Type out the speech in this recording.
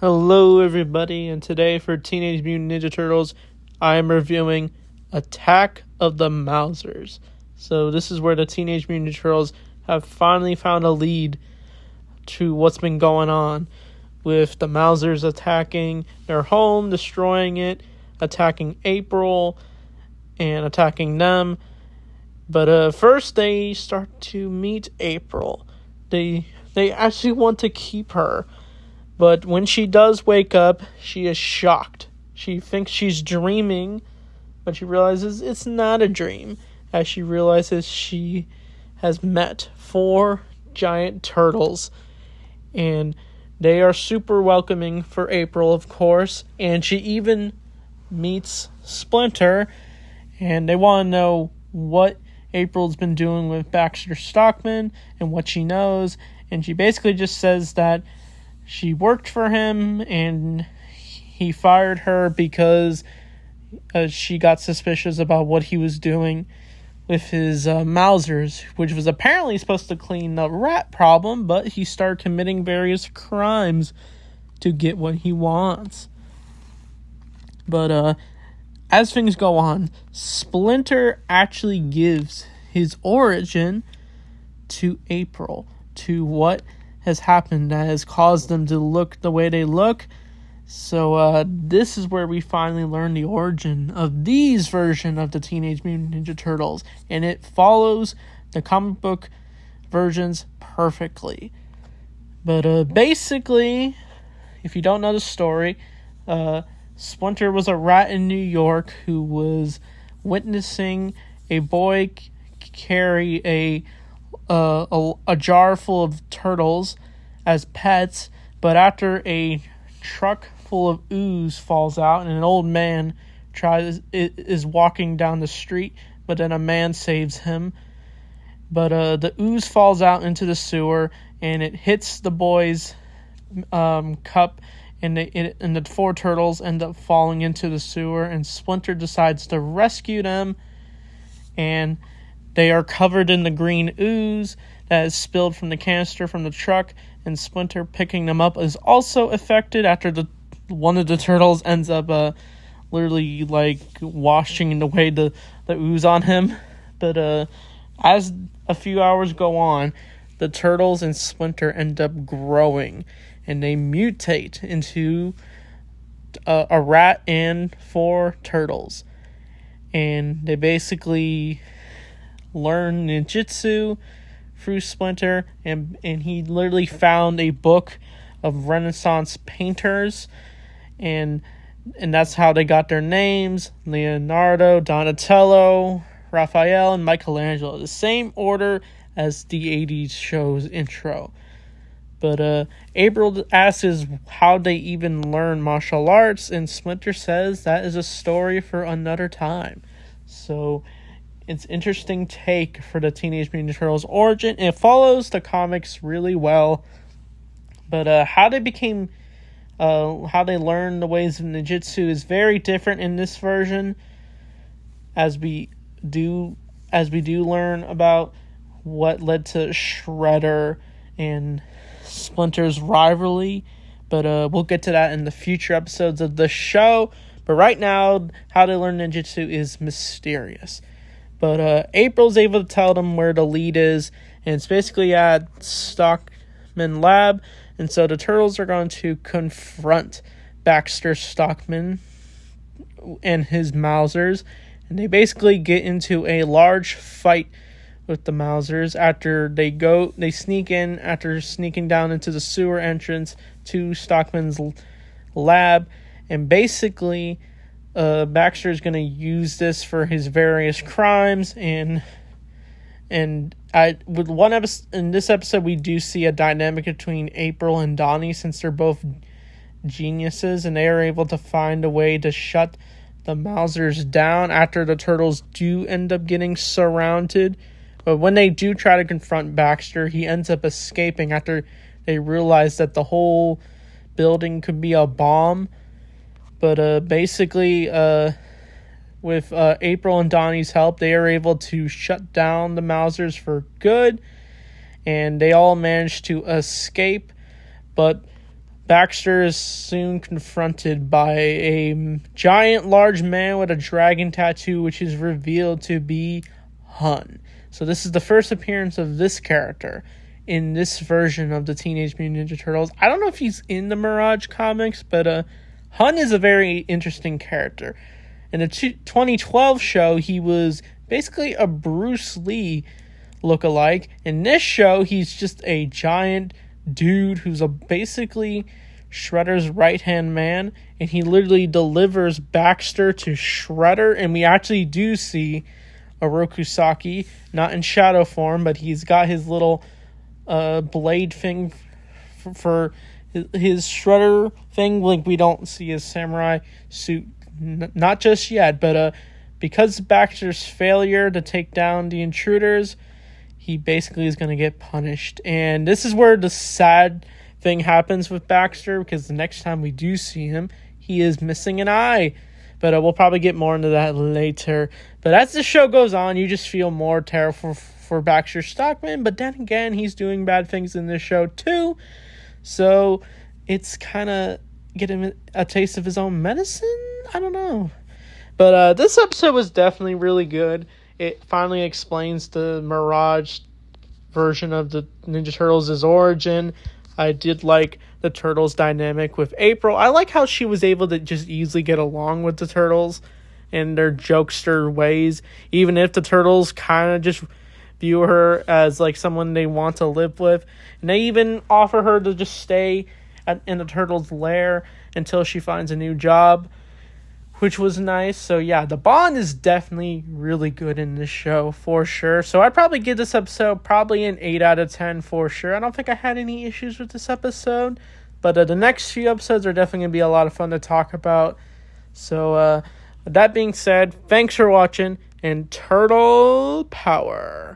Hello everybody, and today for Teenage Mutant Ninja Turtles, I am reviewing Attack of the Mousers. So this is where the Teenage Mutant Ninja Turtles have finally found a lead to what's been going on, with the Mousers attacking their home, destroying it, attacking April, and attacking them. But first they start to meet April. They actually want to keep her. But when she does wake up, she is shocked. She thinks she's dreaming, but she realizes it's not a dream, as she realizes she has met 4 giant turtles. And they are super welcoming for April, of course. And she even meets Splinter, and they want to know what April's been doing with Baxter Stockman and what she knows. And she basically just says that she worked for him, and he fired her because she got suspicious about what he was doing with his Mousers, which was apparently supposed to clean the rat problem, but he started committing various crimes to get what he wants. But as things go on, Splinter actually gives his origin to April, to what has happened that has caused them to look the way they look. So this is where we finally learn the origin of these version of the Teenage Mutant Ninja Turtles, and it follows the comic book versions perfectly. But basically, if you don't know the story, Splinter was a rat in New York who was witnessing a boy carry a jar full of turtles as pets, but after a truck full of ooze falls out and an old man is walking down the street, but then a man saves him. But the ooze falls out into the sewer, and it hits the boy's cup, and the 4 turtles end up falling into the sewer, and Splinter decides to rescue them, and they are covered in the green ooze that is spilled from the canister from the truck, and Splinter picking them up is also affected after one of the turtles ends up literally like washing away the ooze on him. But as a few hours go on, the turtles and Splinter end up growing, and they mutate into a rat and 4 turtles. And they basically learn ninjutsu through Splinter, and he literally found a book of Renaissance painters, and that's how they got their names: Leonardo, Donatello, Raphael, and Michelangelo, the same order as the 80s show's intro. But April asks how they even learn martial arts, and Splinter says that is a story for another time. So it's interesting take for the Teenage Mutant Ninja Turtles origin. It follows the comics really well. But how they learn the ways of ninjutsu is very different in this version, as we do learn about what led to Shredder and Splinter's rivalry. But we'll get to that in the future episodes of the show. But right now, how they learn ninjutsu is mysterious. But April's able to tell them where the lead is, and it's basically at Stockman Lab. And so the turtles are going to confront Baxter Stockman and his Mousers, and they basically get into a large fight with the Mousers after they sneak in after sneaking down into the sewer entrance to Stockman's lab, and basically Baxter is going to use this for his various crimes, and with one episode in this episode, we do see a dynamic between April and Donnie, since they're both geniuses, and they are able to find a way to shut the Mousers down after the turtles do end up getting surrounded. But when they do try to confront Baxter, he ends up escaping after they realize that the whole building could be a bomb. But basically, with April and Donnie's help, they are able to shut down the Mousers for good, and they all manage to escape. But Baxter is soon confronted by a giant large man with a dragon tattoo, which is revealed to be Hun. So this is the first appearance of this character in this version of the Teenage Mutant Ninja Turtles. I don't know if he's in the Mirage comics, but Hun is a very interesting character. In the 2012 show, he was basically a Bruce Lee lookalike. In this show, he's just a giant dude who's basically Shredder's right-hand man, and he literally delivers Baxter to Shredder, and we actually do see Orokusaki, not in shadow form, but he's got his little blade thing for his Shredder thing. Like, we don't see his samurai suit, not just yet, but because Baxter's failure to take down the intruders, he basically is going to get punished. And this is where the sad thing happens with Baxter, because the next time we do see him, he is missing an eye. But we'll probably get more into that later. But as the show goes on, you just feel more terrible for Baxter Stockman. But then again, he's doing bad things in this show too. So it's kind of getting a taste of his own medicine? I don't know. But this episode was definitely really good. It finally explains the Mirage version of the Ninja Turtles' origin. I did like the Turtles' dynamic with April. I like how she was able to just easily get along with the Turtles and their jokester ways, even if the Turtles kind of just view her as like someone they want to live with. And they even offer her to just stay in the Turtles' lair until she finds a new job, which was nice. So yeah, the bond is definitely really good in this show for sure. So I'd probably give this episode probably an 8 out of 10 for sure. I don't think I had any issues with this episode, but the next few episodes are definitely going to be a lot of fun to talk about. So with that being said, thanks for watching, and Turtle Power.